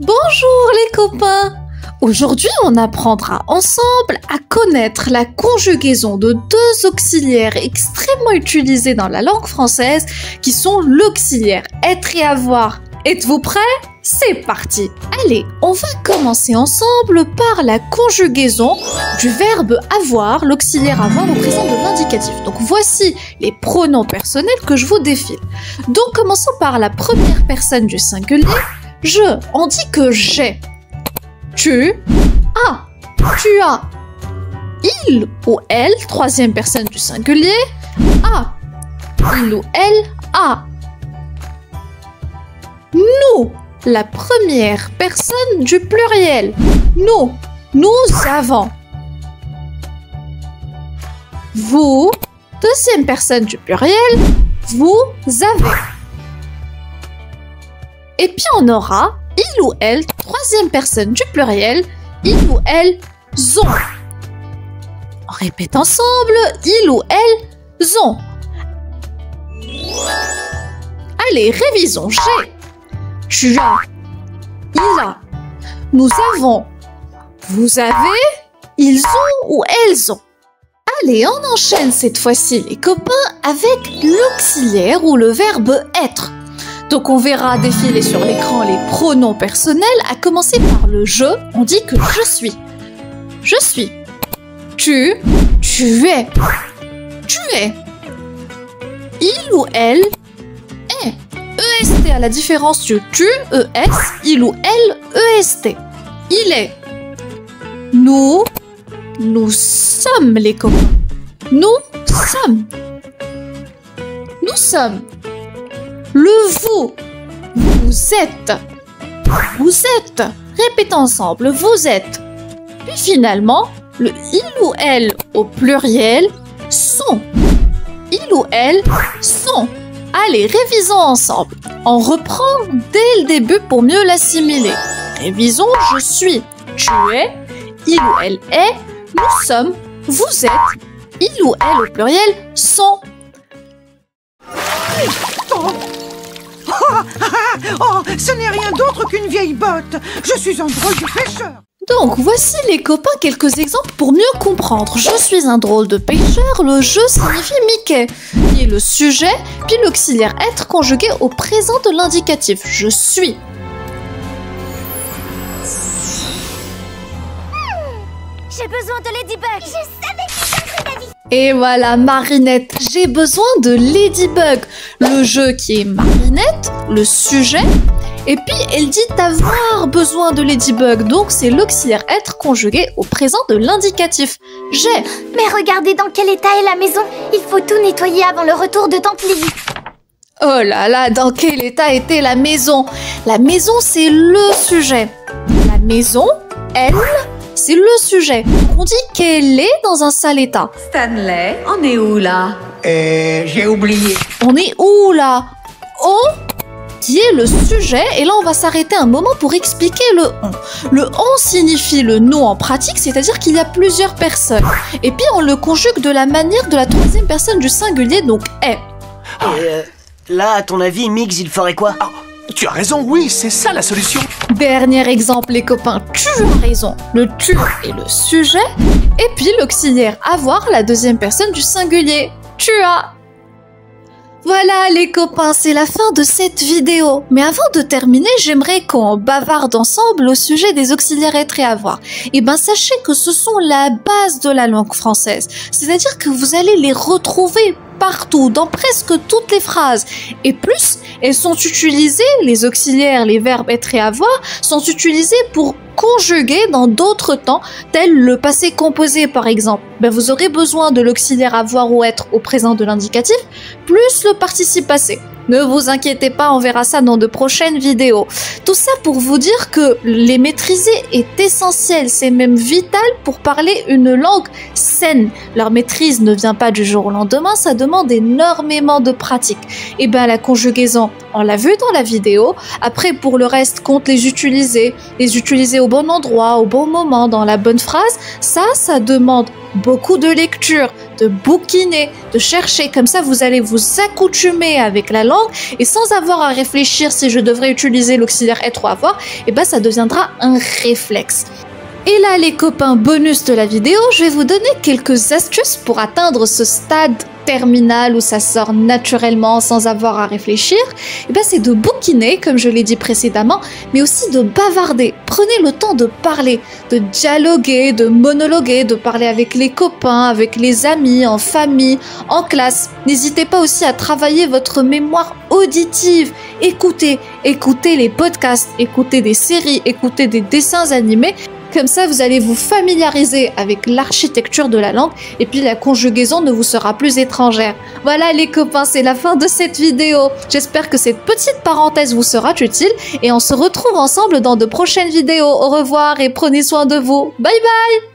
Bonjour les copains! Aujourd'hui, on apprendra ensemble à connaître la conjugaison de deux auxiliaires extrêmement utilisés dans la langue française qui sont l'auxiliaire être et avoir. Êtes-vous prêts? C'est parti! Allez, on va commencer ensemble par la conjugaison du verbe avoir, l'auxiliaire avoir au présent de l'indicatif. Donc voici les pronoms personnels que je vous défile. Donc commençons par la première personne du singulier. Je, on dit que j'ai. Tu as. Tu as. Il ou elle, troisième personne du singulier, a. Il ou elle a. Nous, la première personne du pluriel. Nous, nous avons. Vous, deuxième personne du pluriel, vous avez. Et puis on aura il ou elle, troisième personne du pluriel, il ou elles ont. On répète ensemble, il ou elles ont. Allez, révisons. J'ai, tu as, il a, nous avons, vous avez, ils ont ou elles ont. Allez, on enchaîne cette fois-ci les copains avec l'auxiliaire ou le verbe être. Donc on verra défiler sur l'écran les pronoms personnels, à commencer par le je, on dit que je suis. Je suis. Tu es. Tu es. Il ou elle est. EST à la différence du tu, ES, il ou elle, EST. Il est. Nous sommes les copains. Nous sommes. Nous sommes. Le vous êtes. Vous êtes. Répétons ensemble, vous êtes. Puis finalement, le il ou elle au pluriel sont. Il ou elle sont. Allez, révisons ensemble. On reprend dès le début pour mieux l'assimiler. Révisons, je suis. Tu es. Il ou elle est. Nous sommes. Vous êtes. Il ou elle au pluriel sont. Oh, ce n'est rien d'autre qu'une vieille botte. Je suis un drôle de pêcheur. Donc, voici les copains quelques exemples pour mieux comprendre. Je suis un drôle de pêcheur, le je signifie Mickey, qui est le sujet, puis l'auxiliaire être conjugué au présent de l'indicatif. Je suis. J'ai besoin de Ladybug. Je savais que tu serais David. Et voilà, Marinette, j'ai besoin de Ladybug. Le je qui est Marinette, le sujet. Et puis, elle dit avoir besoin de Ladybug. Donc, c'est l'auxiliaire être conjugué au présent de l'indicatif. J'ai. Mais regardez dans quel état est la maison. Il faut tout nettoyer avant le retour de Tante Lily. Oh là là, dans quel état était la maison? La maison, c'est le sujet. La maison, elle, c'est le sujet. On dit qu'elle est dans un sale état. Stanley, on est où là? J'ai oublié. On est où là? On, qui est le sujet, et là on va s'arrêter un moment pour expliquer le on. Le on signifie le nous en pratique, c'est-à-dire qu'il y a plusieurs personnes. Et puis on le conjugue de la manière de la troisième personne du singulier, donc est. Là, à ton avis, Mix, il ferait quoi? Tu as raison, oui, c'est ça la solution. Dernier exemple, les copains, tu as raison. Le tu est le sujet, et puis l'auxiliaire avoir, la deuxième personne du singulier. Tu as. Voilà les copains, c'est la fin de cette vidéo. Mais avant de terminer, j'aimerais qu'on bavarde ensemble au sujet des auxiliaires être et avoir. Et ben sachez que ce sont la base de la langue française. C'est-à-dire que vous allez les retrouver partout, dans presque toutes les phrases. Et plus, elles sont utilisées, les auxiliaires, les verbes être et avoir, sont utilisés pour conjuguer dans d'autres temps, tel le passé composé par exemple. Ben, vous aurez besoin de l'auxiliaire avoir ou être au présent de l'indicatif, plus le participe passé. Ne vous inquiétez pas, on verra ça dans de prochaines vidéos. Tout ça pour vous dire que les maîtriser est essentiel, c'est même vital pour parler une langue saine. Leur maîtrise ne vient pas du jour au lendemain, ça demande énormément de pratique. Et ben la conjugaison, on l'a vu dans la vidéo. Après, pour le reste, compte les utiliser au bon endroit, au bon moment, dans la bonne phrase. Ça demande beaucoup de lecture, de bouquiner, de chercher. Comme ça, vous allez vous accoutumer avec la langue et sans avoir à réfléchir si je devrais utiliser l'auxiliaire être ou avoir, et ben ça deviendra un réflexe. Et là, les copains, bonus de la vidéo, je vais vous donner quelques astuces pour atteindre ce stade terminal où ça sort naturellement sans avoir à réfléchir. Et ben, c'est de bouquiner, comme je l'ai dit précédemment, mais aussi de bavarder. Prenez le temps de parler, de dialoguer, de monologuer, de parler avec les copains, avec les amis, en famille, en classe. N'hésitez pas aussi à travailler votre mémoire auditive. Écoutez les podcasts, écoutez des séries, écoutez des dessins animés. Comme ça, vous allez vous familiariser avec l'architecture de la langue et puis la conjugaison ne vous sera plus étrangère. Voilà les copains, c'est la fin de cette vidéo. J'espère que cette petite parenthèse vous sera utile et on se retrouve ensemble dans de prochaines vidéos. Au revoir et prenez soin de vous. Bye bye!